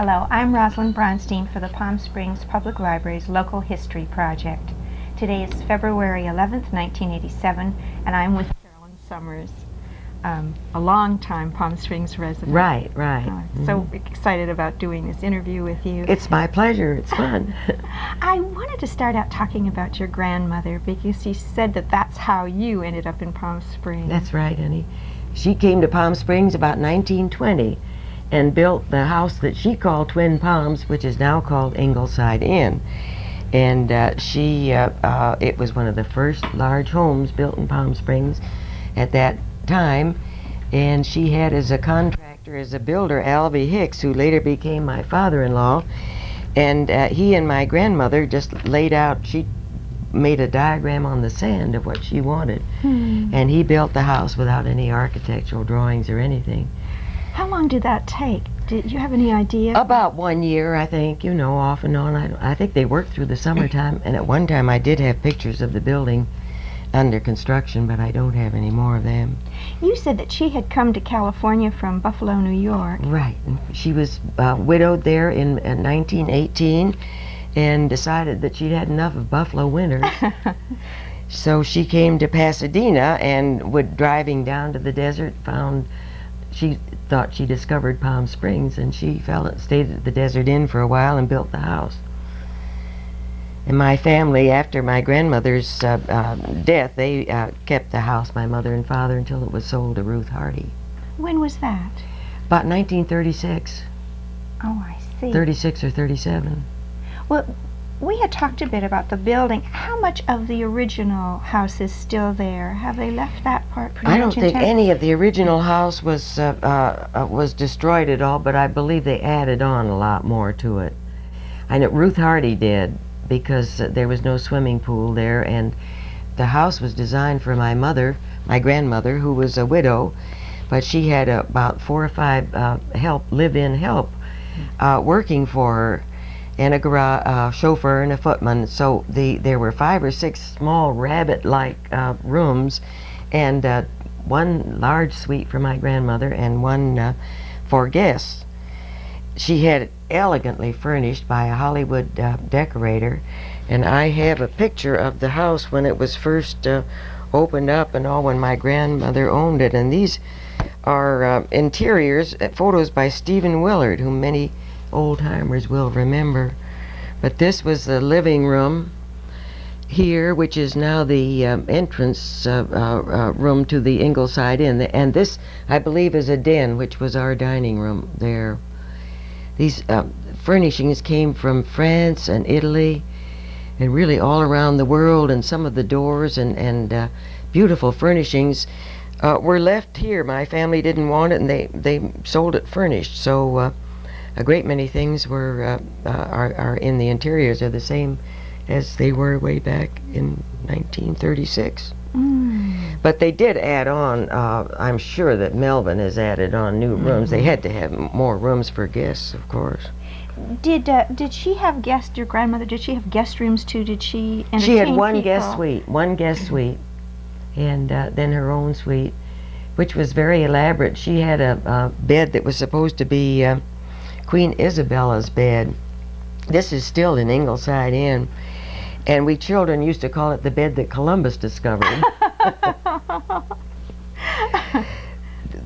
Hello, I'm Rosalyn Bronstein for the Palm Springs Public Library's Local History Project. Today is February 11th, 1987, and I'm with Carolyn Summers, a long-time Palm Springs resident. Right. So excited about doing this interview with you. It's my pleasure. It's fun. I wanted to start out talking about your grandmother because you said that that's how you ended up in Palm Springs. That's right, honey. She came to Palm Springs about 1920 and built the house that she called Twin Palms, which is now called Ingleside Inn. And it was one of the first large homes built in Palm Springs at that time. And she had as a contractor, as a builder, Alvy Hicks, who later became my father-in-law. And he and my grandmother just laid out, she made a diagram on the sand of what she wanted. And he built the house without any architectural drawings or anything. How long did that take? Did you have any idea? About 1 year, I think, off and on. I think they worked through the summertime, and at one time I did have pictures of the building under construction, but I don't have any more of them. You said that she had come to California from Buffalo, New York. Right. She was widowed there in 1918 and decided that she'd had enough of Buffalo winters. So she came to Pasadena and driving down to the desert, she thought she discovered Palm Springs, and she stayed at the Desert Inn for a while and built the house. And my family, after my grandmother's death, they kept the house, my mother and father, until it was sold to Ruth Hardy. When was that? About 1936. Oh, I see. 36 or 37. Well, we had talked a bit about the building. How much of the original house is still there? Have they left that part pretty much I don't think intact? any of the original house was destroyed at all, but I believe they added on a lot more to it. I know Ruth Hardy did, because there was no swimming pool there, and the house was designed for my grandmother, who was a widow, but she had about 4 or 5 live-in help working for her, and a chauffeur and a footman. So there were 5 or 6 small rabbit-like rooms, and one large suite for my grandmother and one for guests. She had it elegantly furnished by a Hollywood decorator, and I have a picture of the house when it was first opened up and all, when my grandmother owned it. And these are interiors, photos by Stephen Willard, whom many old-timers will remember. But this was the living room here, which is now the entrance room to the Ingleside Inn. And this, I believe, is a den, which was our dining room there. These furnishings came from France and Italy and really all around the world, and some of the doors and beautiful furnishings were left here. My family didn't want it, and they sold it furnished. So a great many things are in the interiors are the same as they were way back in 1936. But they did add on, I'm sure that Melvin has added on new rooms. They had to have more rooms for guests, of course. Did she have guests, your grandmother, did she have guest rooms too? Did she entertain She had one people? guest suite, and then her own suite, which was very elaborate. She had a bed that was supposed to be Queen Isabella's bed. This is still in Ingleside Inn, and we children used to call it the bed that Columbus discovered.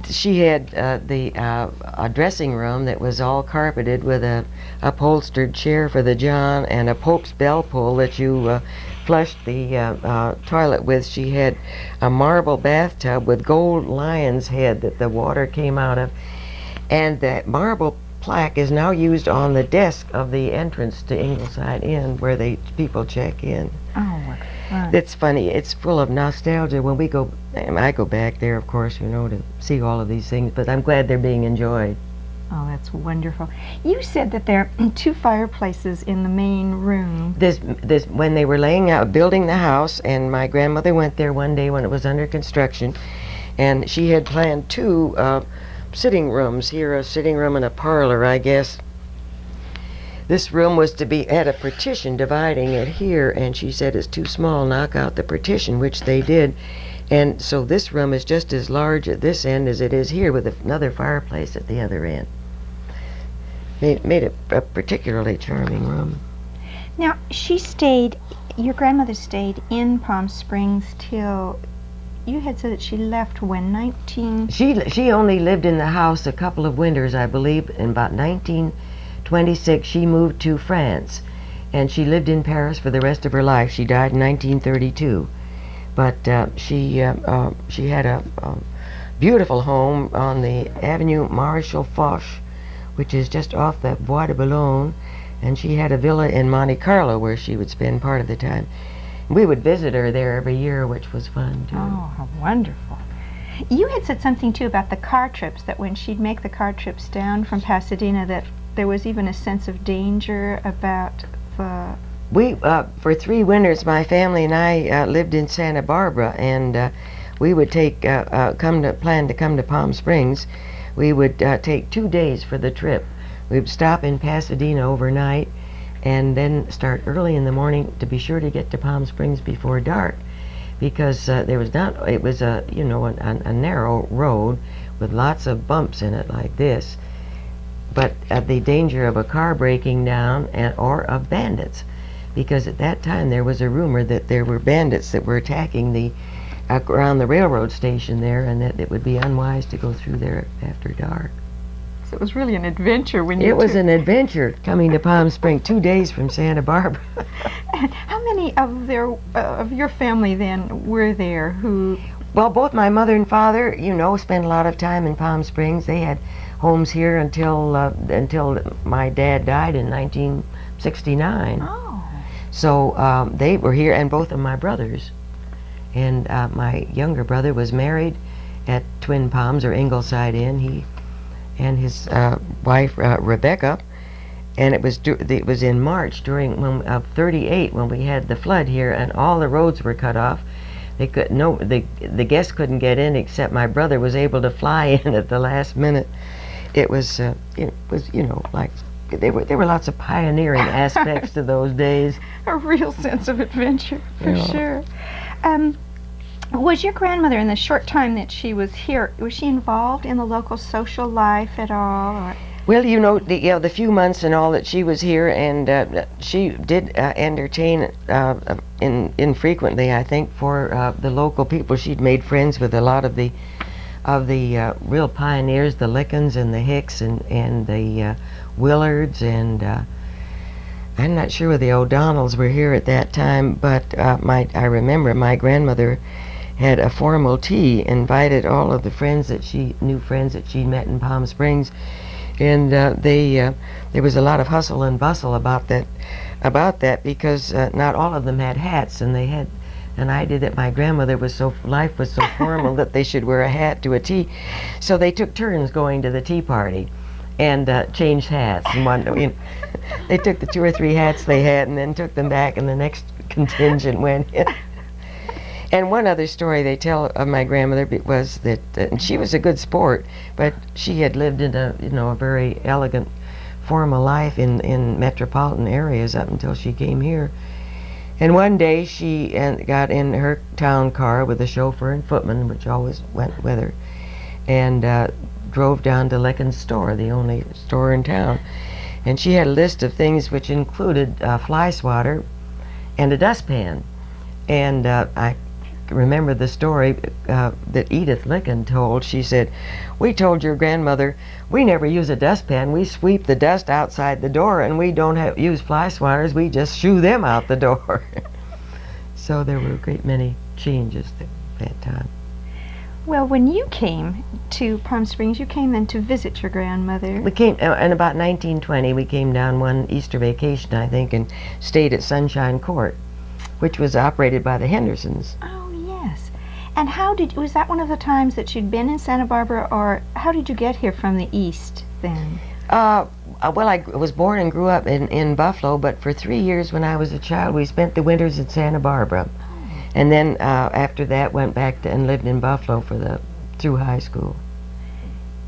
She had a dressing room that was all carpeted with a upholstered chair for the John and a Pope's bell pull that you flushed the toilet with. She had a marble bathtub with gold lion's head that the water came out of, and that marble plaque is now used on the desk of the entrance to Ingleside Inn, where people check in. Oh, what fun. It's funny. It's full of nostalgia. When I go back there, of course, to see all of these things, but I'm glad they're being enjoyed. Oh, that's wonderful. You said that there are 2 fireplaces in the main room. When they were building the house, and my grandmother went there one day when it was under construction, and she had planned 2 sitting rooms here, a sitting room and a parlor, I guess. This room was to be had a partition dividing it here, and she said it's too small, knock out the partition, which they did. And so this room is just as large at this end as it is here, with another fireplace at the other end. made it a particularly charming room. Now, your grandmother stayed in Palm Springs till, you had said that she left when, 19... She only lived in the house a couple of winters, I believe. In about 1926, she moved to France, and she lived in Paris for the rest of her life. She died in 1932, but she had a beautiful home on the Avenue Marshal Foch, which is just off the Bois de Boulogne, and she had a villa in Monte Carlo where she would spend part of the time. We would visit her there every year, which was fun too. Oh, how wonderful. You had said something too about the car trips, that when she'd make the car trips down from Pasadena, that there was even a sense of danger about the... We, for 3 winters, my family and I lived in Santa Barbara, and we would plan to come to Palm Springs. We would take 2 days for the trip. We would stop in Pasadena overnight, and then start early in the morning to be sure to get to Palm Springs before dark, because it was a narrow road with lots of bumps in it like this, but the danger of a car breaking down or of bandits, because at that time there was a rumor that there were bandits that were attacking around the railroad station there, and that it would be unwise to go through there after dark. So it was really an adventure when you... It was an adventure coming to Palm Springs, 2 days from Santa Barbara. And how many of your family then were there who... Well, both my mother and father, spent a lot of time in Palm Springs. They had homes here until my dad died in 1969. Oh. So they were here, and both of my brothers. And my younger brother was married at Twin Palms, or Ingleside Inn. He and his wife Rebecca, and it was in March of '38 when we had the flood here, and all the roads were cut off. The guests couldn't get in, except my brother was able to fly in at the last minute. It was like there were lots of pioneering aspects to those days. A real sense of adventure, for sure. Was your grandmother, in the short time that she was here, was she involved in the local social life at all? Or? Well, the few months and all that she was here, and she did entertain infrequently, I think, for the local people. She'd made friends with a lot of the real pioneers, the Lickens and the Hicks and the Willards, and I'm not sure whether the O'Donnells were here at that time, but I remember my grandmother had a formal tea, invited all of the friends that she met in Palm Springs, and there was a lot of hustle and bustle about that because not all of them had hats, and they had an idea that my grandmother life was so formal that they should wear a hat to a tea, so they took turns going to the tea party and changed hats. And they took the 2 or 3 hats they had and then took them back, and the next contingent went in. And one other story they tell of my grandmother was that and she was a good sport, but she had lived in a very elegant, formal life in metropolitan areas up until she came here. And one day she got in her town car with a chauffeur and footman, which always went with her, and drove down to Lecken's store, the only store in town. And she had a list of things which included fly swatter and a dustpan. And I remember the story that Edith Licken told. She said, "We told your grandmother we never use a dustpan. We sweep the dust outside the door, and we don't use fly swatters. We just shoo them out the door." So there were a great many changes at that time. Well, when you came to Palm Springs, you came then to visit your grandmother. We came in about 1920. We came down one Easter vacation, I think, and stayed at Sunshine Court, which was operated by the Hendersons. Oh, yes. And was that one of the times that you'd been in Santa Barbara, or how did you get here from the east then? Well, I was born and grew up in Buffalo, but for 3 years when I was a child, we spent the winters in Santa Barbara. And then after that, went back and lived in Buffalo through high school.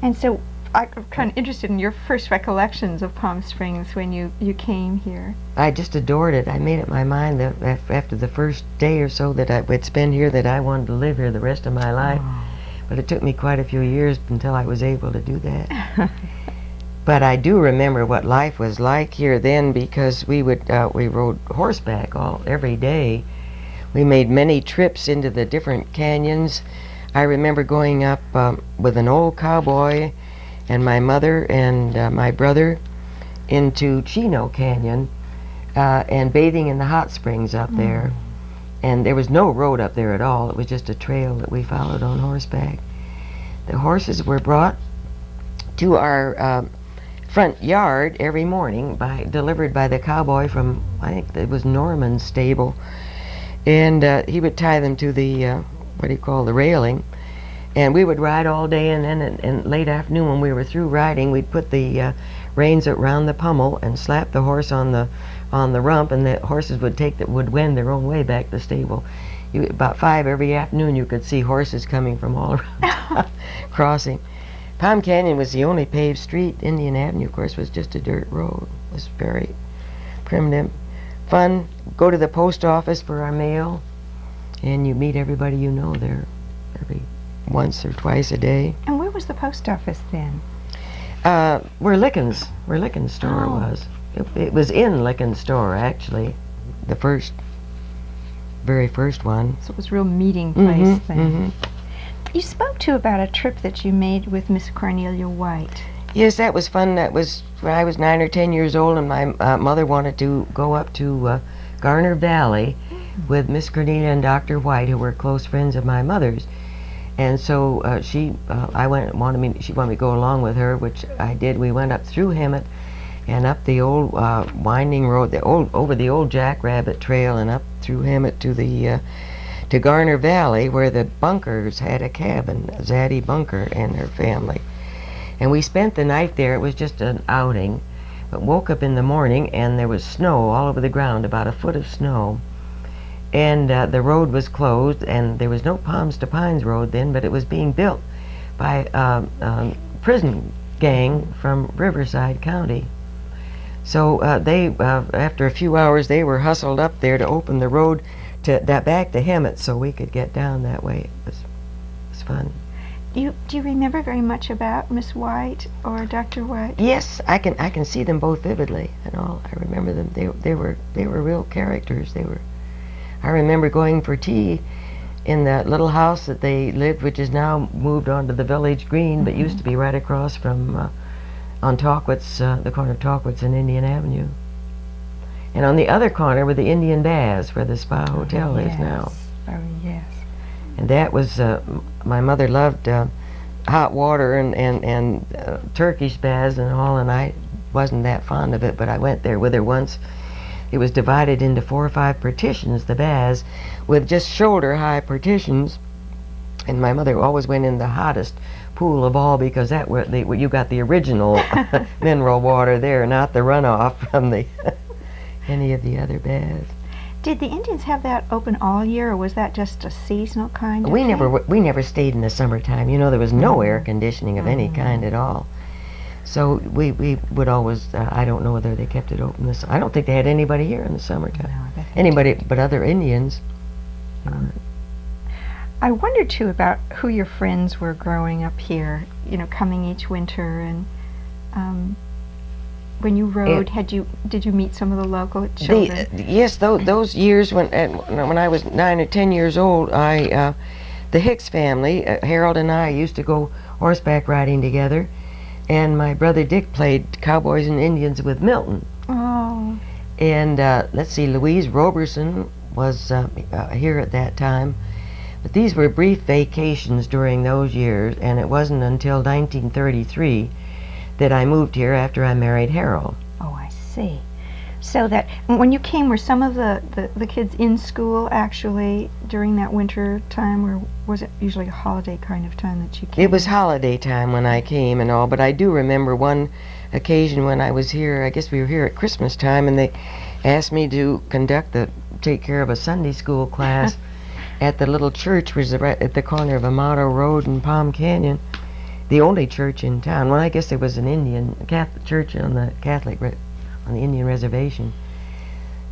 And so I'm kind of interested in your first recollections of Palm Springs when you came here. I just adored it. I made up my mind that after the first day or so that I would spend here, that I wanted to live here the rest of my life. Oh. But it took me quite a few years until I was able to do that. But I do remember what life was like here then, because we rode horseback every day. We made many trips into the different canyons. I remember going up with an old cowboy and my mother and my brother into Chino Canyon and bathing in the hot springs up there. And there was no road up there at all. It was just a trail that we followed on horseback. The horses were brought to our front yard every morning, delivered by the cowboy from, I think it was Norman's stable. And he would tie them to the, the railing. And we would ride all day, and then in late afternoon when we were through riding, we'd put the reins around the pommel and slap the horse on the rump, and the horses would wend their own way back to the stable. About 5 every afternoon you could see horses coming from all around crossing. Palm Canyon was the only paved street. Indian Avenue, of course, was just a dirt road. It was very primitive. Fun. Go to the post office for our mail, and you meet everybody you know there once or twice a day. And where was the post office then? Where Licken's store was. It was in Licken's store, actually. The very first one. So it was a real meeting place then. You spoke to about a trip that you made with Miss Cornelia White. Yes, that was fun. That was when I was 9 or 10 years old, and my mother wanted to go up to Garner Valley with Miss Cornelia and Dr. White, who were close friends of my mother's. And so she wanted me to go along with her, which I did. We went up through Hemet and up the old winding road, over the old Jackrabbit Trail, and up through Hemet to Garner Valley, where the Bunkers had a cabin, Zadie Bunker and her family. And we spent the night there. It was just an outing, but woke up in the morning and there was snow all over the ground, about a foot of snow. And the road was closed, and there was no Palms to Pines road then, but it was being built by a prison gang from Riverside County. So after a few hours, they were hustled up there to open the road back to Hemet, so we could get down that way. It was fun. Do you remember very much about Miss White or Dr. White? Yes, I can see them both vividly and all. I remember them. They were real characters. I remember going for tea in that little house that they lived, which is now moved onto the village green, but used to be right across from on Talkwitz, the corner of Talkwitz and Indian Avenue. And on the other corner were the Indian Baths, where the Spa Hotel is now. Oh, yes. And that was, my mother loved hot water and Turkish baths and all, and I wasn't that fond of it, but I went there with her once. It was divided into 4 or 5 partitions, the baths, with just shoulder-high partitions. And my mother always went in the hottest pool of all, because you got the original mineral water there, not the runoff from any of the other baths. Did the Indians have that open all year, or was that just a seasonal kind of thing? We never stayed in the summertime. You know, there was no air conditioning of any kind at all. So we would always, I don't know whether they kept it open I don't think they had anybody here in the summertime. No, I bet they anybody but other Indians. I wondered too about who your friends were growing up here, coming each winter, and when you rode, did you meet some of the local children? Yes, those years when I was 9 or 10 years old, the Hicks family, Harold and I, used to go horseback riding together, and my brother Dick played cowboys and Indians with Milton. Oh. And let's see, Louise Roberson was here at that time. But these were brief vacations during those years, and it wasn't until 1933 that I moved here after I married Harold. Oh, I see. So that when you came, were some of the kids in school actually during that winter time, or was it usually a holiday kind of time that you came? It was holiday time when I came and all, but I do remember one occasion when I was here. I guess we were here at Christmas time, and they asked me to take care of a Sunday school class at the little church, which was right at the corner of Amato Road and Palm Canyon, the only church in town. Well, I guess there was an Indian Catholic church on the Indian reservation.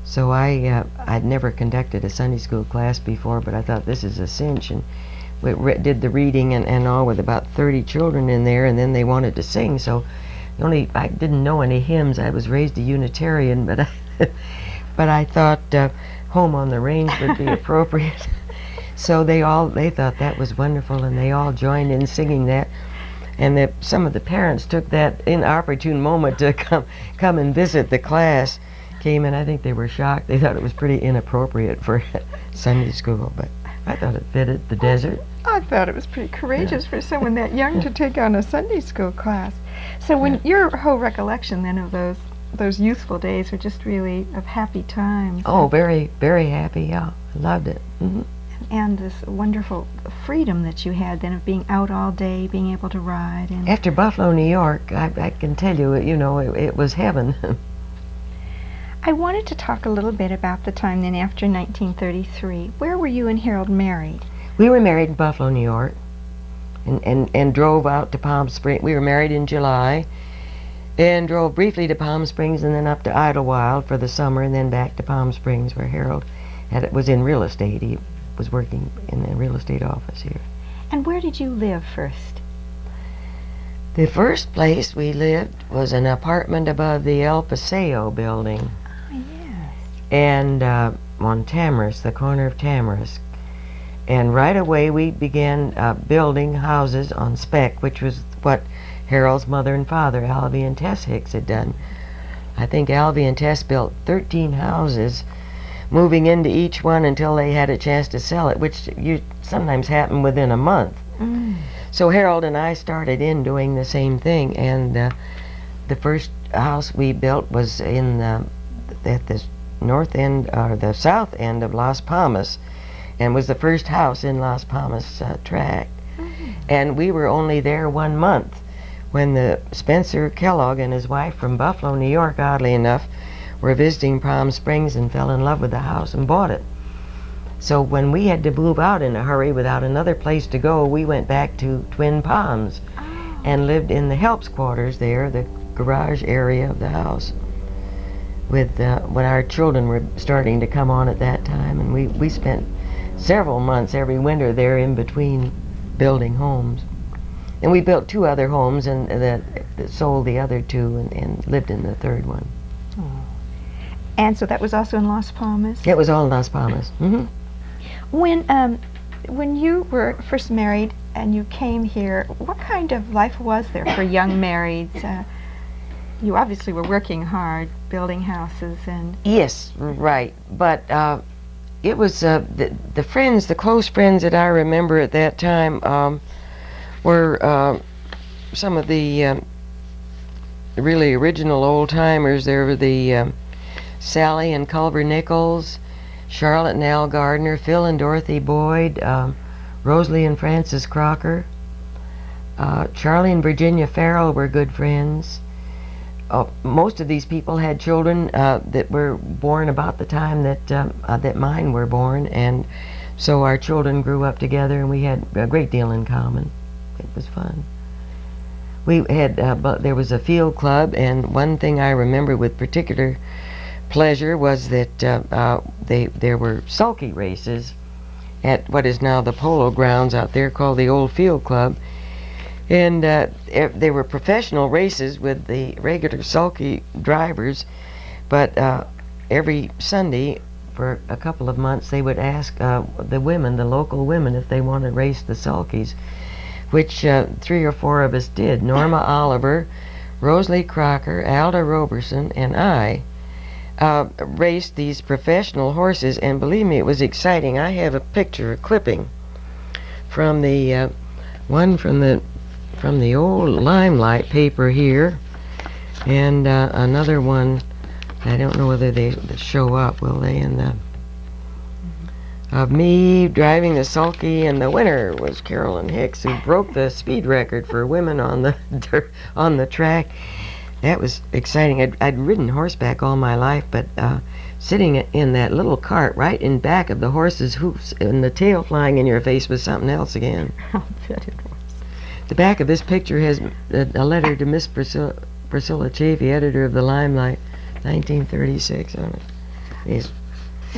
So I'd never conducted a Sunday school class before, but I thought this is a cinch, and we did the reading and all with about 30 children in there, and then they wanted to sing, so I didn't know any hymns. I was raised a Unitarian, but but I thought Home on the Range would be appropriate. So they thought that was wonderful, and they all joined in singing that. And some of the parents took that inopportune moment to come and visit the class. Came in, I think they were shocked. They thought it was pretty inappropriate for Sunday school, but I thought it fitted the desert. I thought it was pretty courageous for someone that young to take on a Sunday school class. So when your whole recollection then of those youthful days were just really of happy times. Oh, very, very happy, yeah. I loved it. Mm-hmm. And this wonderful freedom that you had then of being out all day, being able to ride. And after Buffalo, New York, I can tell you, it was heaven. I wanted to talk a little bit about the time then after 1933. Where were you and Harold married? We were married in Buffalo, New York, and drove out to Palm Springs. We were married in July, and drove briefly to Palm Springs and then up to Idlewild for the summer, and then back to Palm Springs where Harold was in real estate. He was working in the real estate office here. And where did you live first? The first place we lived was an apartment above the El Paseo building. Oh, yes. And on Tamarisk, the corner of Tamarisk. And right away we began building houses on spec, which was what Harold's mother and father, Alvy and Tess Hicks, had done. I think Alvy and Tess built 13 houses, moving into each one until they had a chance to sell it, which sometimes happened within a month. Mm. So Harold and I started in doing the same thing, and the first house we built was at the north end, or the south end of Las Palmas, and was the first house in Las Palmas tract. Mm-hmm. And we were only there 1 month when the Spencer Kellogg and his wife from Buffalo, New York, oddly enough, were visiting Palm Springs and fell in love with the house and bought it. So when we had to move out in a hurry without another place to go, we went back to Twin Palms and lived in the helps quarters there, the garage area of the house, with when our children were starting to come on at that time, and we spent several months every winter there in between building homes. And we built 2 other homes and that sold the other 2 and lived in the third one. Oh. And so that was also in Las Palmas? It was all in Las Palmas. Mm-hmm. When you were first married and you came here, what kind of life was there for young marrieds? You obviously were working hard, building houses and... Yes, right. But it was the friends, the close friends that I remember at that time were some of the really original old-timers. There were the Sally and Culver Nichols, Charlotte and Al Gardner, Phil and Dorothy Boyd, Rosalyn and Francis Crocker. Charlie and Virginia Farrell were good friends. Most of these people had children that were born about the time that mine were born, and so our children grew up together, and we had a great deal in common. It was fun. We had, there was a field club, and one thing I remember with particular pleasure was that there were sulky races at what is now the polo grounds out there called the Oldfield Club. And they were professional races with the regular sulky drivers, but every Sunday for a couple of months they would ask the local women, if they wanted to race the sulkies, which 3 or 4 of us did. Norma Oliver, Rosalie Crocker, Alda Roberson, and I raced these professional horses, and believe me, it was exciting. I have a clipping from the one from the old Limelight paper here, and another one. I don't know whether they show up, will they? And of me driving the sulky, and the winner was Carolyn Hicks, who broke the speed record for women on the track. That was exciting. I'd ridden horseback all my life, but sitting in that little cart right in back of the horse's hoofs and the tail flying in your face was something else again. I'll bet it was. The back of this picture has a letter to Miss Priscilla Chafee, editor of the Limelight, 1936 on it.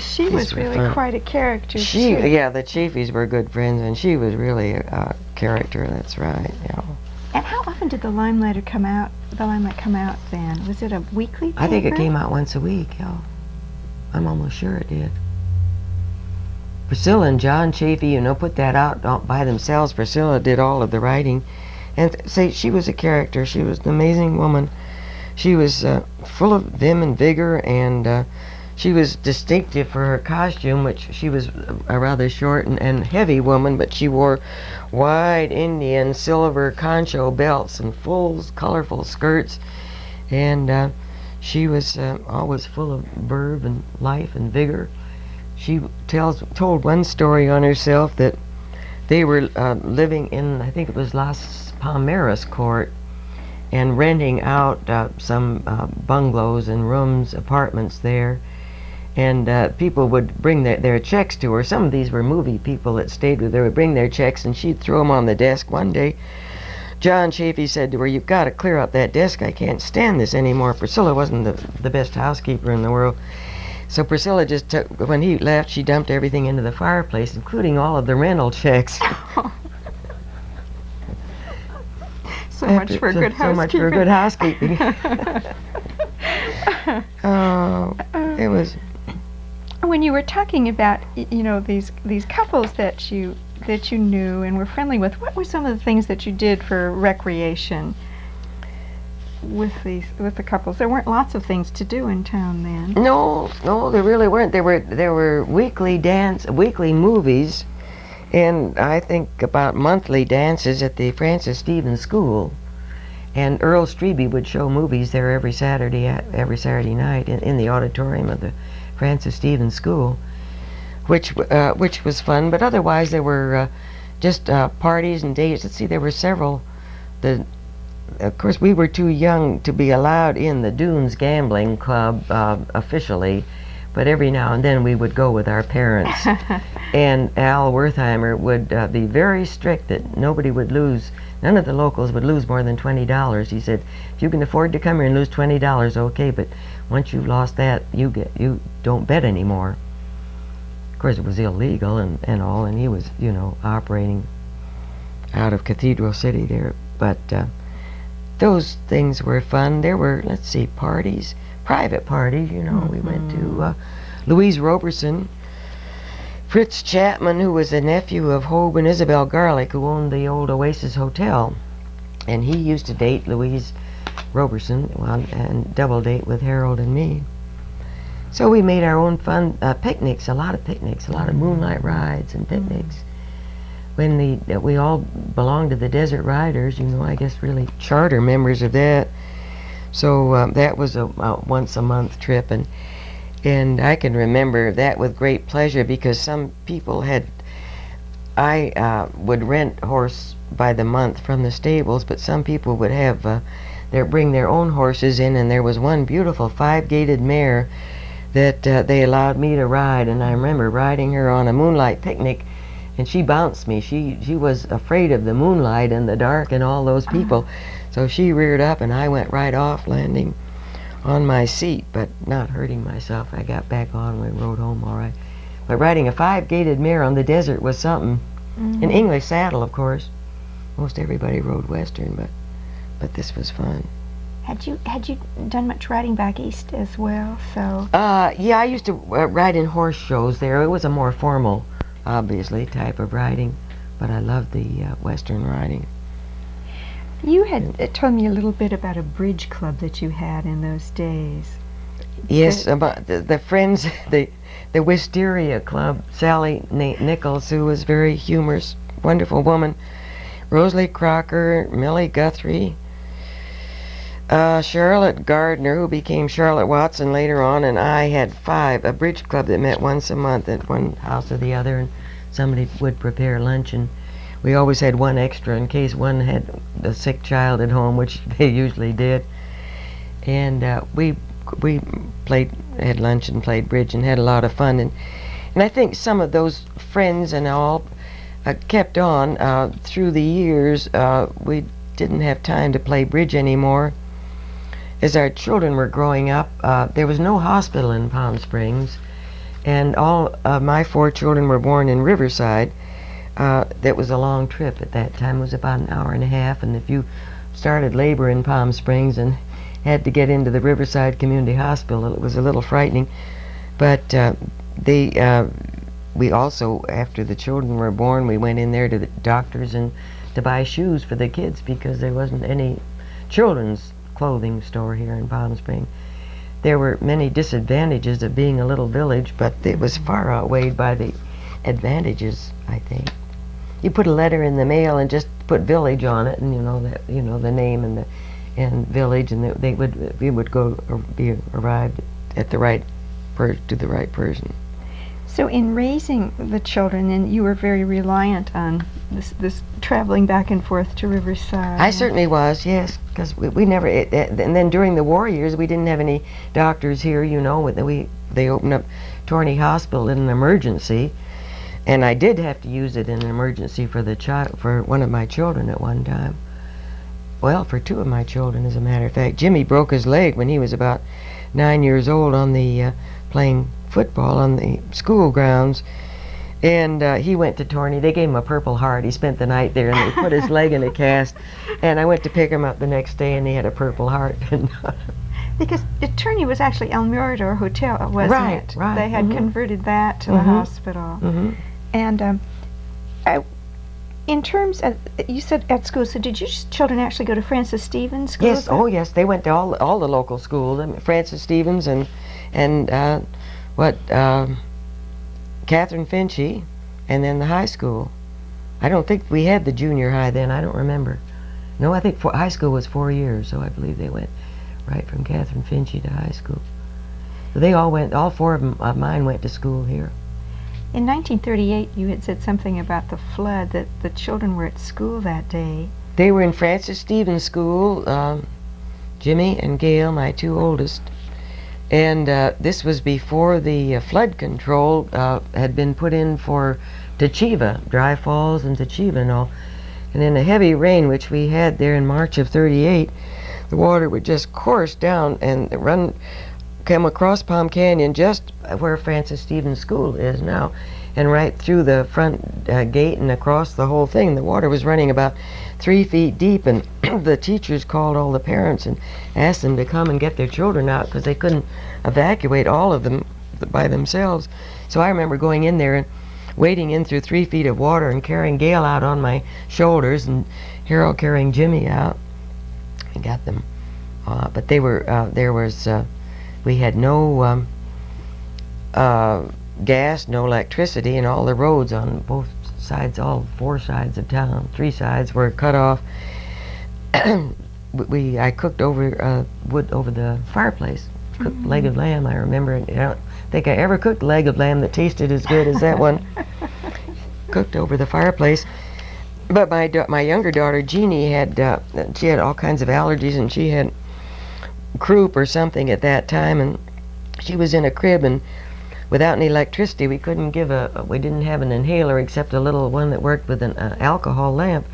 She was really fun. quite a character, She, too. yeah, the Chafees were good friends, and she was really a character, that's right. Yeah. And how often did the Limelight come out? The Limelight come out then? Was it a weekly paper? I think it came out once a week. Yeah, I'm almost sure it did. Priscilla and John Chafee, put that out by themselves. Priscilla did all of the writing, and say she was a character. She was an amazing woman. She was full of vim and vigor, and she was distinctive for her costume, which she was a rather short and heavy woman, but she wore wide Indian silver concho belts and full, colorful skirts, and she was always full of verve and life and vigor. She told one story on herself that they were living in, I think it was Las Palmeras Court, and renting out some bungalows and rooms, apartments there. And people would bring their checks to her. Some of these were movie people that stayed with her, would bring their checks, and she'd throw them on the desk. One day, John Chafee said to her, "You've got to clear up that desk. I can't stand this anymore." Priscilla wasn't the best housekeeper in the world. So Priscilla just took, when he left, she dumped everything into the fireplace, including all of the rental checks. So much for good housekeeping. So much for good housekeeping. Oh, it was. When you were talking about, these couples that you knew and were friendly with, what were some of the things that you did for recreation with the couples? There weren't lots of things to do in town then. No, there really weren't. There were weekly movies, and I think about monthly dances at the Francis Stevens School. And Earl Strebe would show movies there every Saturday night in the auditorium of the Francis Stevens School, which was fun. But otherwise, there were just parties and dates. Let's see, there were several. Of course, we were too young to be allowed in the Dunes Gambling Club officially, but every now and then we would go with our parents. And Al Wertheimer would be very strict that nobody would lose. None of the locals would lose more than $20. He said, if you can afford to come here and lose $20, okay, but once you've lost that, you don't bet anymore. Of course, it was illegal and all, and he was, operating out of Cathedral City there. But those things were fun. There were, let's see, parties, private parties, Mm-hmm. We went to Louise Roberson, Fritz Chapman, who was a nephew of Hobe and Isabel Garlick, who owned the old Oasis Hotel, and he used to date Louise Roberson and double date with Harold and me. So we made our own fun picnics, a lot of moonlight rides and picnics. When we all belonged to the Desert Riders, I guess really charter members of that. So that was a once a month trip, and I can remember that with great pleasure because some people I would rent horse by the month from the stables, but some people would have bring their own horses in, and there was one beautiful 5-gaited mare that they allowed me to ride, and I remember riding her on a moonlight picnic, and she bounced me. She was afraid of the moonlight and the dark and all those people, so she reared up, and I went right off, landing on my seat, but not hurting myself. I got back on and we rode home all right. But riding a 5-gaited mare on the desert was something. Mm-hmm. An English saddle, of course. Most everybody rode Western, but this was fun. Had you done much riding back east as well? So. Yeah, I used to ride in horse shows there. It was a more formal, obviously, type of riding, but I loved the Western riding. You had told me a little bit about a bridge club that you had in those days. Yes, about the friends, the Wisteria Club. Sally Nichols, who was very humorous, wonderful woman. Rosalie Crocker, Millie Guthrie, Charlotte Gardner, who became Charlotte Watson later on, and I had 5, a bridge club that met once a month at one house or the other, and somebody would prepare lunch, and we always had one extra in case one had a sick child at home, which they usually did. And we had lunch and played bridge and had a lot of fun. And I think some of those friends and all kept on through the years. We didn't have time to play bridge anymore. As our children were growing up, there was no hospital in Palm Springs, and all my 4 children were born in Riverside. that was a long trip at that time. It was about an hour and a half, and if you started labor in Palm Springs and had to get into the Riverside Community Hospital, it was a little frightening. But we also, after the children were born, we went in there to the doctors and to buy shoes for the kids because there wasn't any children's clothing store here in Palm Springs. There were many disadvantages of being a little village, but it was far outweighed by the advantages, I think. You put a letter in the mail and just put village on it, and the name and village, and we would go or be arrived at the right to the right person. So in raising the children, and you were very reliant on this traveling back and forth to Riverside. I certainly was, yes, because we never. And then during the war years, we didn't have any doctors here. They opened up Torney Hospital in an emergency, and I did have to use it in an emergency for one of my children at one time. Well, for two of my children, as a matter of fact. Jimmy broke his leg when he was about 9 years old on the playing football on the school grounds, and he went to Torney. They gave him a Purple Heart. He spent the night there, and they put his leg in a cast, and I went to pick him up the next day, and he had a Purple Heart. Because Torney was actually El Mirador Hotel, wasn't it? Right. They had converted that to the hospital. And in terms of, you said at school, so did your children actually go to Francis Stevens School? Yes, yes, they went to all the local schools, Francis Stevens and Catherine Finchy, and then the high school. I don't think we had the junior high then. I don't remember. No, I think high school was 4 years, so I believe they went right from Catherine Finchy to high school. So they all went. All four of mine went to school here. In 1938, you had said something about the flood, that the children were at school that day. They were in Francis Stevens School, Jimmy and Gail, my two oldest. And this was before the flood control had been put in for Tochiva, Dry Falls and Tochiva and all. And in a heavy rain, which we had there in March of '38, the water would just course down and come across Palm Canyon, just where Francis Stevens School is now, and right through the front gate and across the whole thing. The water was running about 3 feet deep, and the teachers called all the parents and asked them to come and get their children out because they couldn't evacuate all of them by themselves. So I remember going in there and wading in through 3 feet of water and carrying Gail out on my shoulders and Harold carrying Jimmy out. I got them, but they were we had no gas, no electricity, and all the roads on both sides, all 4 sides of town, 3 sides were cut off. I cooked over wood over the fireplace. Cooked leg of lamb. I remember it. I don't think I ever cooked a leg of lamb that tasted as good as that one. Cooked over the fireplace. But my younger daughter Jeannie had all kinds of allergies, and she had croup or something at that time, and she was in a crib, and without any electricity we didn't have an inhaler except a little one that worked with an alcohol lamp.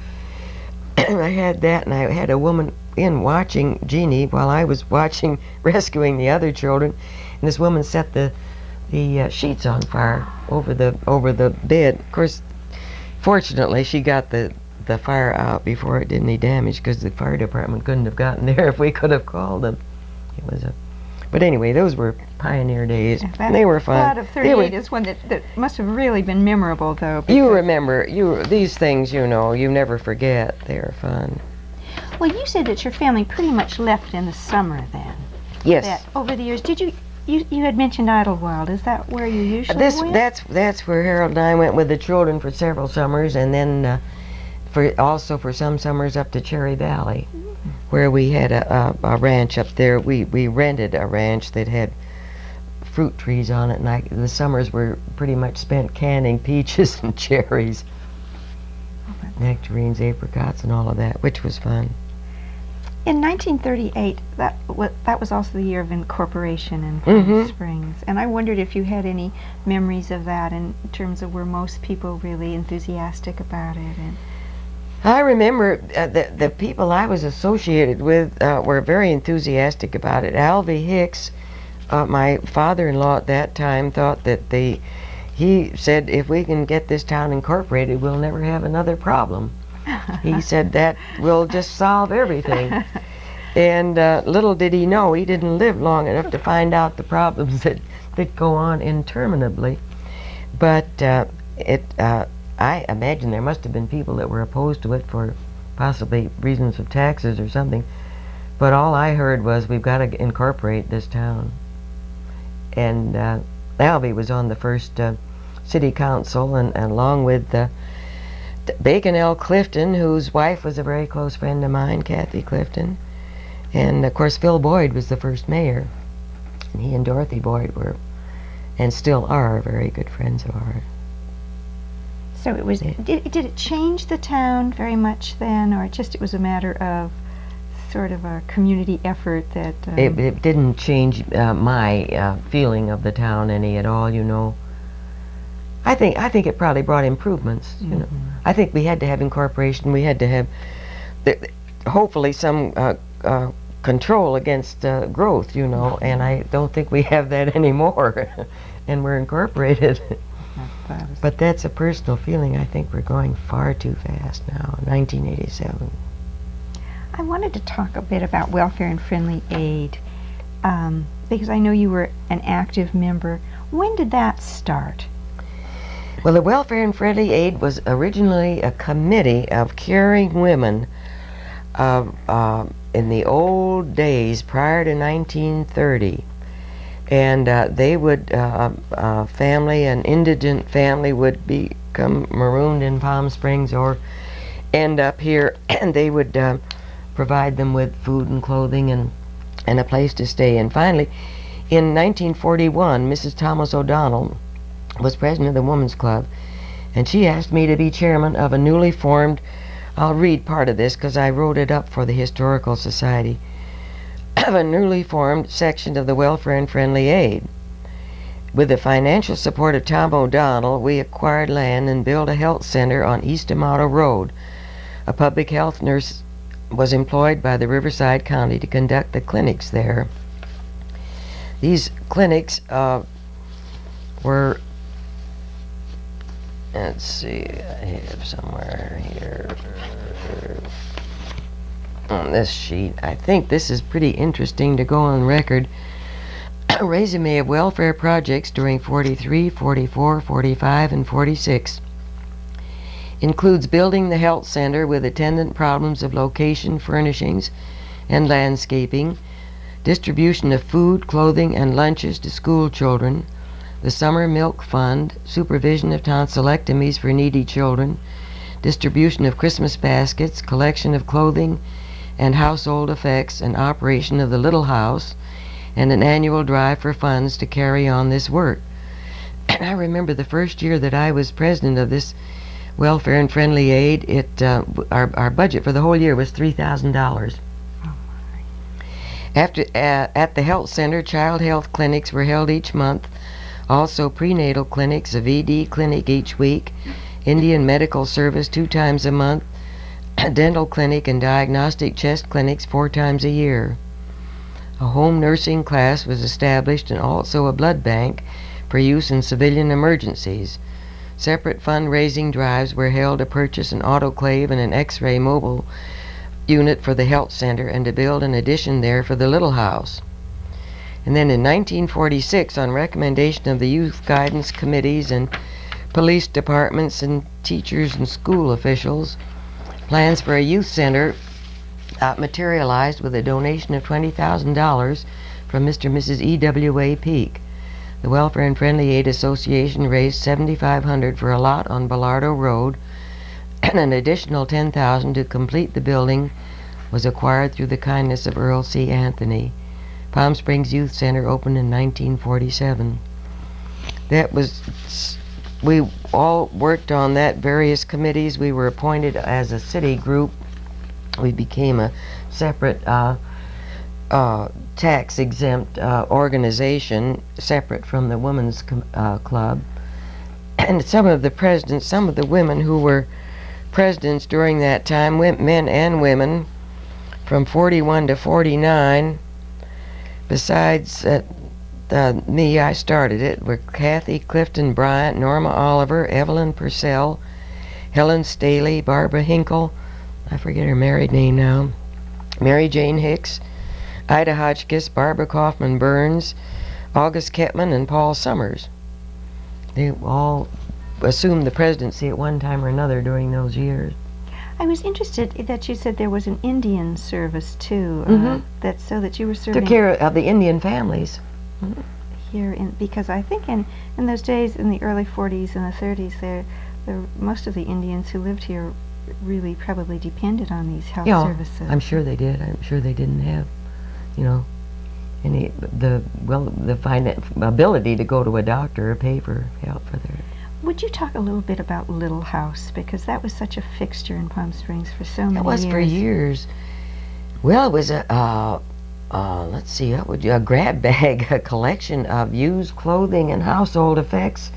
I had that, and I had a woman in watching Jeannie while I was rescuing the other children, and this woman set the sheets on fire over the bed. Of course, fortunately she got the fire out before it did any damage, because the fire department couldn't have gotten there if we could have called them. But anyway, those were pioneer days. They were fun. Flood of '38 is one that must have really been memorable, though. You remember, these things, you never forget. They are fun. Well, you said that your family pretty much left in the summer then. Yes. That over the years, did you had mentioned Idlewild. Is that where you usually went? That's where Harold and I went with the children for several summers, and then for some summers up to Cherry Valley, where we had a ranch up there. We rented a ranch that had fruit trees on it, and the summers were pretty much spent canning peaches and cherries, nectarines, apricots, and all of that, which was fun. In 1938, that was also the year of incorporation in Palm Springs, and I wondered if you had any memories of that in terms of were most people really enthusiastic about it. And I remember the people I was associated with were very enthusiastic about it. Alvy Hicks, my father-in-law at that time, thought that he said, if we can get this town incorporated, we'll never have another problem. He said that will just solve everything. And little did he know, he didn't live long enough to find out the problems that go on interminably. But I imagine there must have been people that were opposed to it for possibly reasons of taxes or something. But all I heard was, we've got to incorporate this town. And Albie was on the first city council, and along with Bacon L. Clifton, whose wife was a very close friend of mine, Kathy Clifton. And of course Phil Boyd was the first mayor. And he and Dorothy Boyd were, and still are, very good friends of ours. So it was, did it change the town very much then, or just it was a matter of sort of a community effort that... It didn't change my feeling of the town any at all, you know. I think it probably brought improvements, you know. I think we had to have incorporation, we had to have hopefully some control against growth, you know, and I don't think we have that anymore. And we're incorporated. But that's a personal feeling. I think we're going far too fast now, 1987. I wanted to talk a bit about welfare and friendly aid, because I know you were an active member. When did that start? Well, the Welfare and Friendly Aid was originally a committee of caring women in the old days prior to 1930. And they would, family, an indigent family would become marooned in Palm Springs or end up here, and they would provide them with food and clothing and a place to stay. And finally, in 1941, Mrs. Thomas O'Donnell was president of the Women's Club, and she asked me to be chairman of a newly formed, I'll read part of this because I wrote it up for the Historical Society, of a newly formed section of the Welfare and Friendly Aid. With the financial support of Tom O'Donnell, we acquired land and built a health center on East Amato Road. A public health nurse was employed by the Riverside County to conduct the clinics there. These clinics were, let's see, I have somewhere here on this sheet. I think this is pretty interesting to go on record. A resume of welfare projects during 43, 44, 45, and 46 includes building the health center with attendant problems of location, furnishings, and landscaping, distribution of food, clothing, and lunches to school children, the summer milk fund, supervision of tonsillectomies for needy children, distribution of Christmas baskets, collection of clothing and household effects, and operation of the Little House, and an annual drive for funds to carry on this work. And I remember the first year that I was president of this Welfare and Friendly Aid, our budget for the whole year was $3,000. After at the health center, child health clinics were held each month, also prenatal clinics, a VD clinic each week, Indian medical service 2 times a month, a dental clinic and diagnostic chest clinics 4 times a year. A home nursing class was established and also a blood bank for use in civilian emergencies. Separate fundraising drives were held to purchase an autoclave and an X-ray mobile unit for the health center and to build an addition there for the Little House. And then in 1946, on recommendation of the youth guidance committees and police departments and teachers and school officials, plans for a youth center materialized with a donation of $20,000 from Mr. and Mrs. E.W.A. Peak. The Welfare and Friendly Aid Association raised $7,500 for a lot on Bellardo Road, and an additional $10,000 to complete the building was acquired through the kindness of Earl C. Anthony. Palm Springs Youth Center opened in 1947. We all worked on that, various committees. We were appointed as a city group. We became a separate tax-exempt organization, separate from the Women's Club. And some of the women who were presidents during that time, men and women, from 41 to 49, besides me. I started it. We're Kathy Clifton Bryant, Norma Oliver, Evelyn Purcell, Helen Staley, Barbara Hinkle, I forget her married name now, Mary Jane Hicks, Ida Hotchkiss, Barbara Kaufman Burns, August Ketman, and Paul Summers. They all assumed the presidency at one time or another during those years. I was interested that you said there was an Indian service too. So that you were serving Took care of the Indian families. here because I think in those days, in the early 40s and the 30s, most of the Indians who lived here really probably depended on these health services. I'm sure they did. I'm sure they didn't have, any the ability to go to a doctor or pay for help for their. Would you talk a little bit about Little House, because that was such a fixture in Palm Springs for so many years? It was for years. Well, it was a grab bag, a collection of used clothing and household effects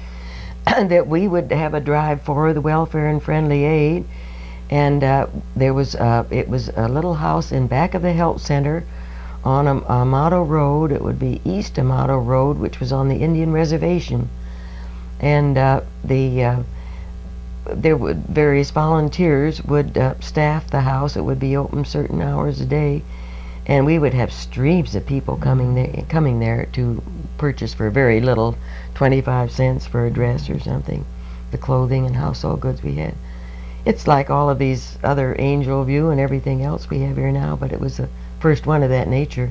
that we would have a drive for, the Welfare and Friendly Aid. And it was a little house in back of the health center on Amato Road. It would be east Amato Road, which was on the Indian reservation. And various volunteers would staff the house. It would be open certain hours a day, and we would have streams of people coming there to purchase for very little, 25 cents for a dress or something, the clothing and household goods we had. It's like all of these other Angel View and everything else we have here now, but it was the first one of that nature.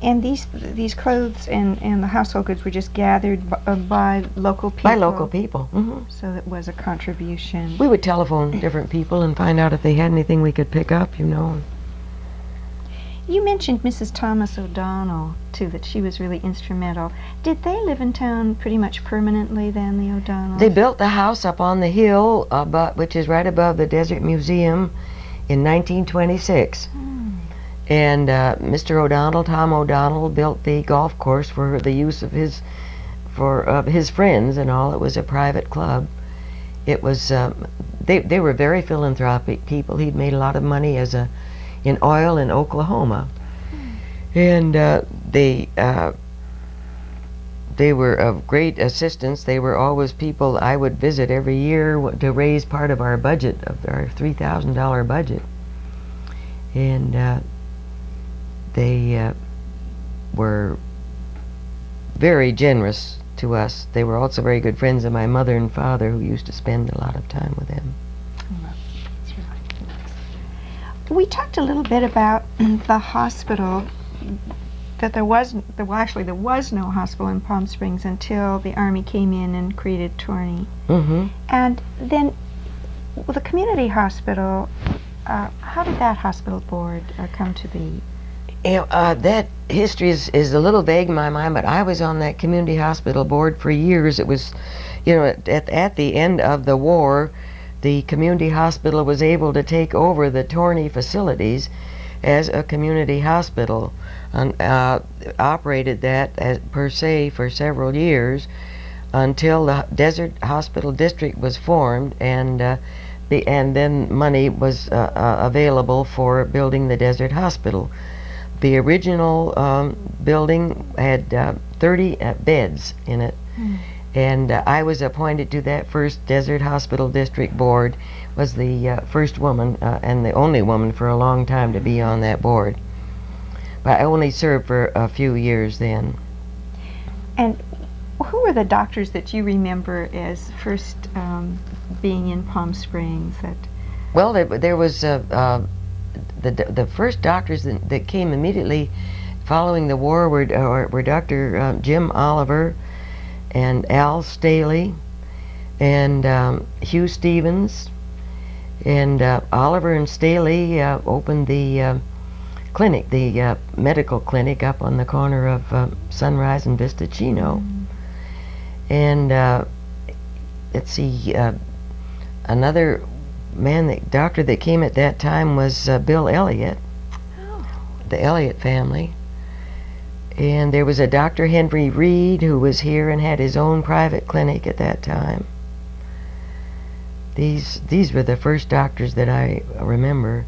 And these clothes and the household goods were just gathered by local people? By local people. So it was a contribution. We would telephone different people and find out if they had anything we could pick up, You mentioned Mrs. Thomas O'Donnell, too, that she was really instrumental. Did they live in town pretty much permanently then, the O'Donnells? They built the house up on the hill, which is right above the Desert Museum, in 1926. And Mr. O'Donnell, Tom O'Donnell, built the golf course for the use of his friends and all. It was a private club. It was they were very philanthropic people. He'd made a lot of money in oil in Oklahoma, and they were of great assistance. They were always people I would visit every year to raise part of our budget, of our $3,000 budget, and they were very generous to us. They were also very good friends of my mother and father, who used to spend a lot of time with them. We talked a little bit about the hospital, that there was no hospital in Palm Springs until the Army came in and created Torney. And then the community hospital, how did that hospital board come to be? That history is a little vague in my mind, but I was on that community hospital board for years. It was, at the end of the war, the community hospital was able to take over the Torney facilities as a community hospital, and operated that as per se for several years until the Desert Hospital District was formed, and then money was available for building the Desert Hospital. The original building had 30 beds in it, and I was appointed to that first Desert Hospital District Board, was the first woman and the only woman for a long time to be on that board. But I only served for a few years then. And who were the doctors that you remember as first being in Palm Springs? Well, there was the first doctors that came immediately following the war were Dr. Jim Oliver and Al Staley and Hugh Stevens. And Oliver and Staley opened the clinic, the medical clinic up on the corner of Sunrise and Vista Chino. And let's see, another doctor that came at that time was Bill Elliott, the Elliott family. And there was a Dr. Henry Reed who was here and had his own private clinic at that time. These were the first doctors that I remember.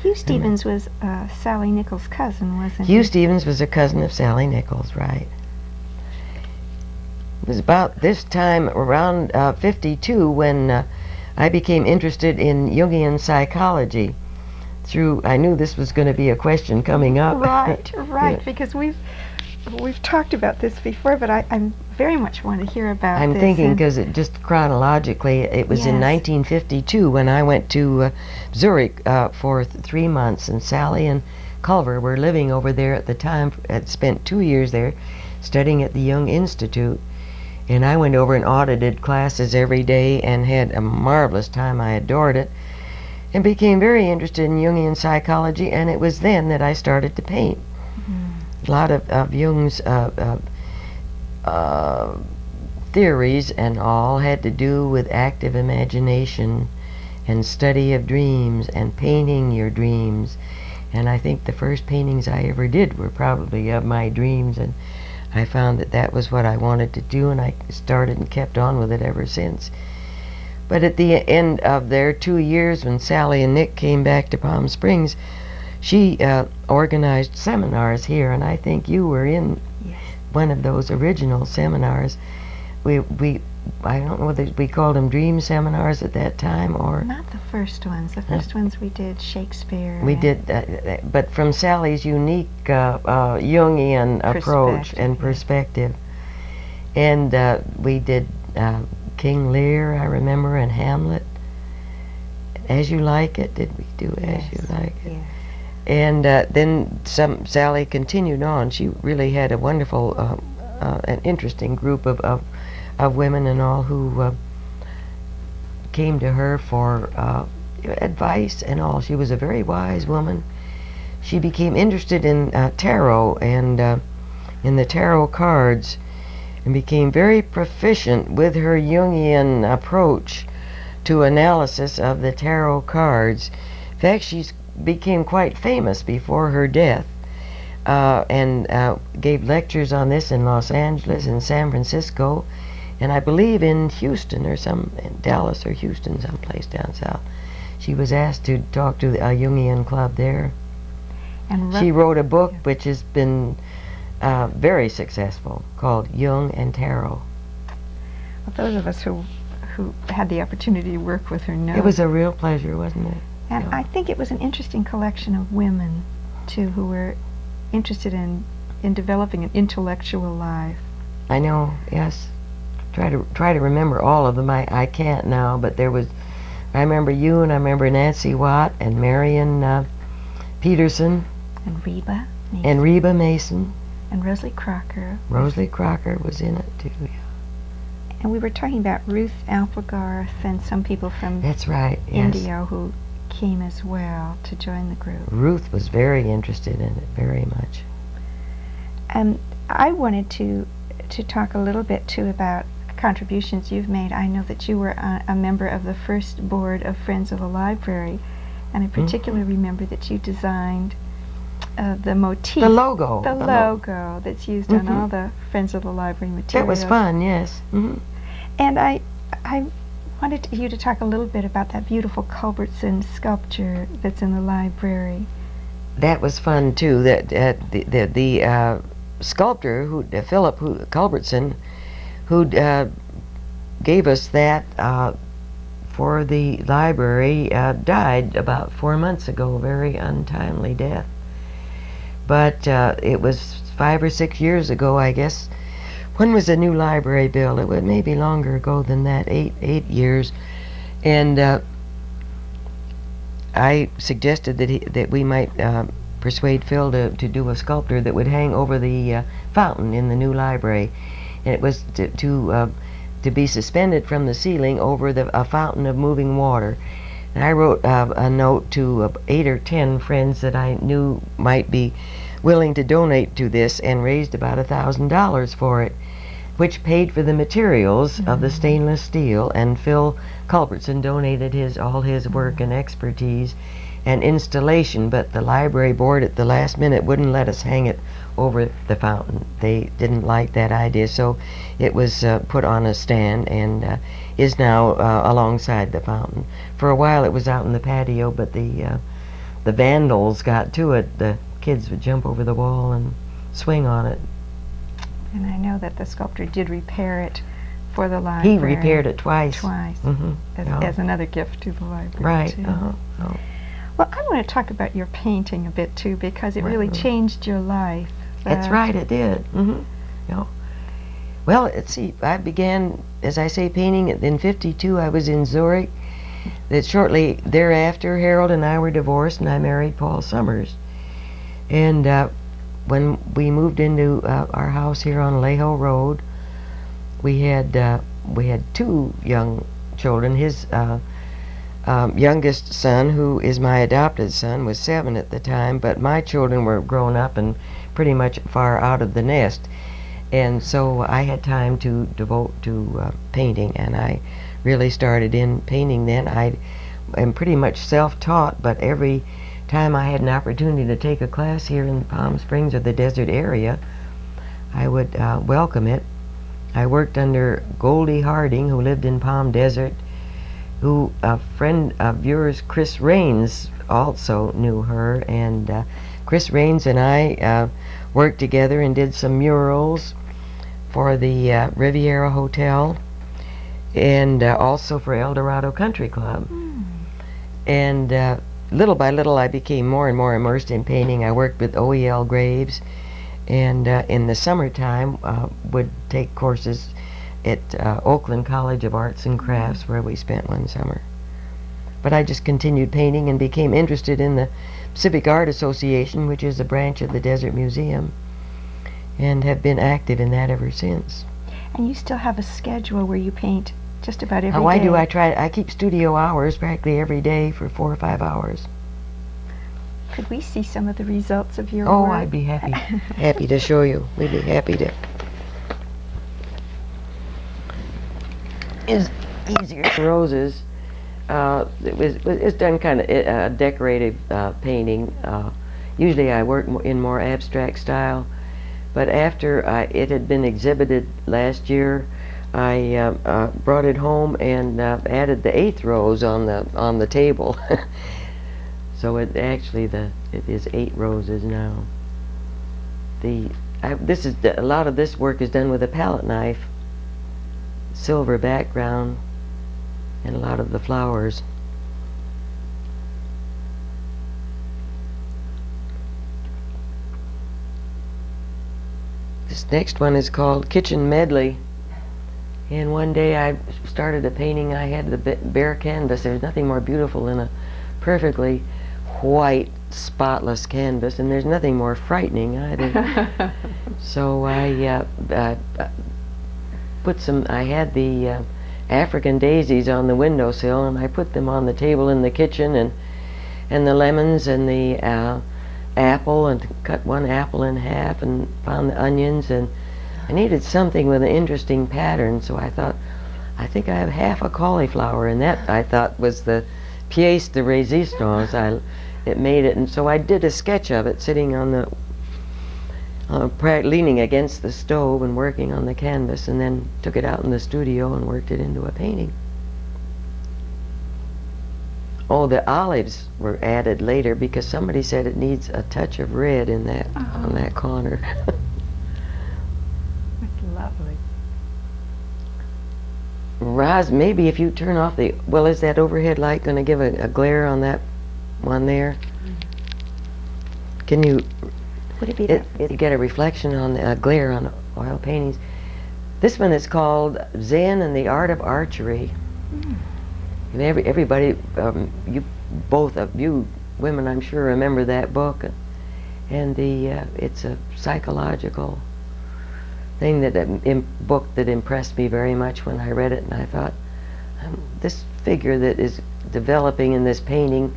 Hugh Stevens was Sally Nichols' cousin, wasn't Hugh he? Stevens was a cousin of Sally Nichols, right? It was about this time, around 52, when I became interested in Jungian psychology. I knew this was going to be a question coming up. Right, Yeah. because we've talked about this before, but I very much want to hear about I'm this. thinking and- because it just chronologically, it was in Yes. 1952 when I went to Zurich for 3 months, and Sally and Culver were living over there at the time. Had spent 2 years there, studying at the Jung Institute, and I went over and audited classes every day and had a marvelous time. I adored it, and became very interested in Jungian psychology. And it was then that I started to paint. A lot of Jung's theories and all had to do with active imagination and study of dreams and painting your dreams. And I think the first paintings I ever did were probably of my dreams, and I found that that was what I wanted to do, and I started and kept on with it ever since. But at the end of their 2 years, when Sally and Nick came back to Palm Springs, she organized seminars here, and I think you were in Yes. one of those original seminars. I don't know whether we called them dream seminars at that time or Not the first ones. The first ones we did Shakespeare. we and- did, but from Sally's unique Jungian approach and perspective. And we did King Lear, I remember, and Hamlet. As You Like It, did we do As Yes, You Like It? yes. And then Sally continued on. She really had a wonderful, an interesting group of women and all who came to her for advice and all. She was a very wise woman. She became interested in tarot and in the tarot cards, and became very proficient with her Jungian approach to analysis of the tarot cards. In fact, she became quite famous before her death, and gave lectures on this in Los Angeles and San Francisco, and I believe in Houston or in Dallas or Houston, someplace down south. She was asked to talk to a Jungian club there. And She wrote a book which has been very successful, called Jung and Tarot. those of us who had the opportunity to work with her know. It was a real pleasure, wasn't it? And Yeah. I think it was an interesting collection of women, too, who were interested in developing an intellectual life. I know, yes. Try to remember all of them. I can't now, but I remember you, and I remember Nancy Watt and Marion Peterson And Reba. and Reba Mason. And Rosalie Crocker. Rosalie Crocker was in it too. Yeah. And we were talking about Ruth Applegarth and some people from That's right. Yes. India who came as well to join the group. Ruth was very interested in it, very much. I wanted to talk a little bit too about contributions you've made. I know that you were a member of the first board of Friends of the Library, and I particularly remember that you designed the motif, The logo. the logo that's used on all the Friends of the Library materials. That was fun, yes. Hmm. And I wanted you to talk a little bit about that beautiful Culbertson sculpture that's in the library. That was fun too. That the sculptor Philip Culbertson, who gave us that for the library, died about 4 months ago. Very untimely death. But it was 5 or 6 years ago, I guess. When was the new library built? It was maybe longer ago than that, 8 years. And I suggested that we might persuade Phil to do a sculpture that would hang over the fountain in the new library, and it was to be suspended from the ceiling over a fountain of moving water. And I wrote a note to 8 or 10 friends that I knew might be willing to donate to this, and raised about $1,000 for it, which paid for the materials of the stainless steel. And Phil Culbertson donated all his work and expertise and installation, but the library board at the last minute wouldn't let us hang it over the fountain. They didn't like that idea, so it was put on a stand and is now alongside the fountain. For a while it was out in the patio, but the the vandals got to it, the kids would jump over the wall and swing on it. And I know that the sculptor did repair it for the library. He repaired it twice. Twice. As another gift to the library. Right. Too. Oh. Well, I want to talk about your painting a bit too, because it really changed your life. That's right, it did. Well, I began, as I say, painting in '52. I was in Zurich. That shortly thereafter, Harold and I were divorced, and I married Paul Summers. And when we moved into our house here on Alejo Road, we had 2 young children. His youngest son, who is my adopted son, was 7 at the time, but my children were grown up and pretty much far out of the nest. And so I had time to devote to painting, and I really started in painting then. I am pretty much self-taught, but every time I had an opportunity to take a class here in Palm Springs or the desert area, I would welcome it. I worked under Goldie Harding, who lived in Palm Desert, who a friend of yours, Chris Raines, also knew her, and Chris Raines and I worked together and did some murals for the Riviera Hotel, and also for El Dorado Country Club. And little by little I became more and more immersed in painting. I worked with OEL Graves, and in the summertime would take courses at Oakland College of Arts and Crafts, where we spent one summer. But I just continued painting and became interested in the Pacific Art Association, which is a branch of the Desert Museum, and have been active in that ever since. And you still have a schedule where you paint just about every day? Oh, I do. I keep studio hours practically every day for 4 or 5 hours. Could we see some of the results of your Oh, work? I'd be happy to show you. We'd be happy to. Is easier. Roses. It's done kind of decorative painting. Usually I work in more abstract style, but after it had been exhibited last year, I brought it home and added the 8th rose on the table. So it is 8 roses now. A lot of this work is done with a palette knife, silver background, and a lot of the flowers. This next one is called Kitchen Medley. And one day I started a painting. I had the bare canvas. There's nothing more beautiful than a perfectly white, spotless canvas, and there's nothing more frightening either. So I had the African daisies on the windowsill, and I put them on the table in the kitchen, and the lemons and the apple, and cut one apple in half and found the onions, and I needed something with an interesting pattern, so I thought, I think I have half a cauliflower, and that I thought was the pièce de résistance. It made it, and so I did a sketch of it sitting on the leaning against the stove and working on the canvas, and then took it out in the studio and worked it into a painting. Oh, the olives were added later because somebody said it needs a touch of red in that on that corner. That's lovely. Maybe if you turn off the, well, is that overhead light going to give a glare on that one there? Can you? Would it be You get a reflection on the glare on oil paintings. This one is called Zen and the Art of Archery. And everybody, both of you women, I'm sure, remember that book. And it's a psychological thing book that impressed me very much when I read it, and I thought, this figure that is developing in this painting,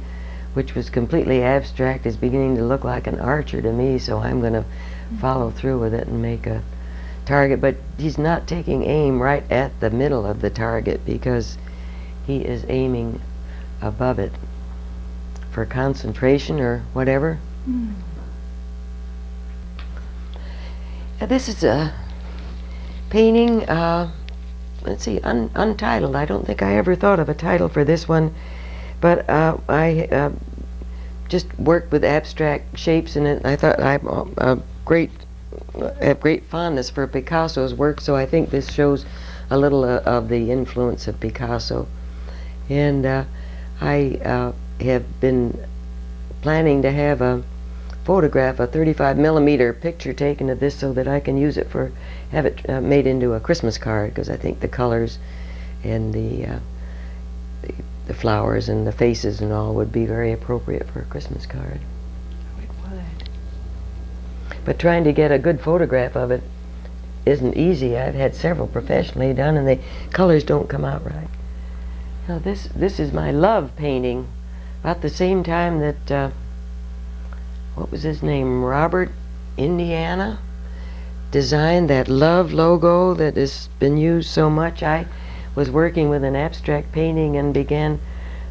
which was completely abstract, is beginning to look like an archer to me, so I'm going to follow through with it and make a target. But he's not taking aim right at the middle of the target, because he is aiming above it for concentration or whatever. This is a painting, let's see, untitled. I don't think I ever thought of a title for this one, but I just worked with abstract shapes, and I thought I have great fondness for Picasso's work, so I think this shows a little of the influence of Picasso. And I have been planning to have a photograph, a 35 millimeter picture taken of this, so that I can use it for, have it made into a Christmas card, because I think the colors and the flowers and the faces and all would be very appropriate for a Christmas card. It would. But trying to get a good photograph of it isn't easy. I've had several professionally done, and the colors don't come out right. Now this is my love painting. About the same time that what was his name, Robert Indiana, designed that love logo that has been used so much. I was working with an abstract painting and began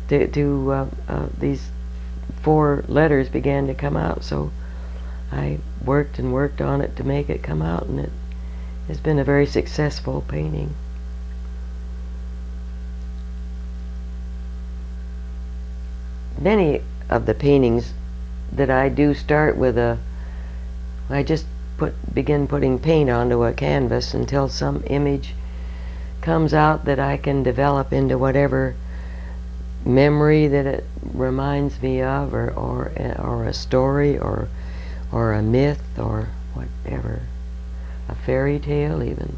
to these 4 letters began to come out, so I worked and worked on it to make it come out, and it has been a very successful painting. Many of the paintings that I do start with I just begin putting paint onto a canvas until some image comes out that I can develop into whatever memory that it reminds me of, or a story, or a myth, or whatever, a fairy tale even.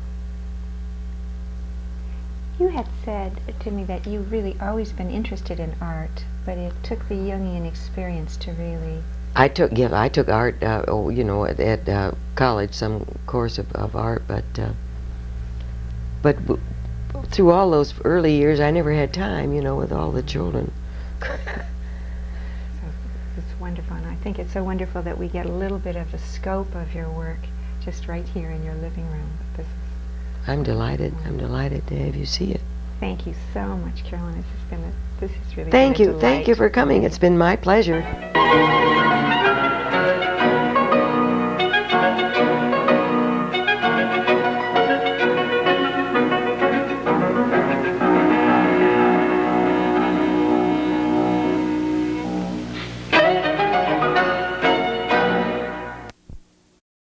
You had said to me that you've really always been interested in art, but it took the Jungian experience to really... I took art, at college, some course of art, but through all those early years, I never had time, with all the children. So it's wonderful, and I think it's so wonderful that we get a little bit of the scope of your work just right here in your living room. I'm delighted. I'm delighted to have you see it. Thank you so much, Carolyn. This has really Thank been a you. delight. Thank you for coming. It's been my pleasure.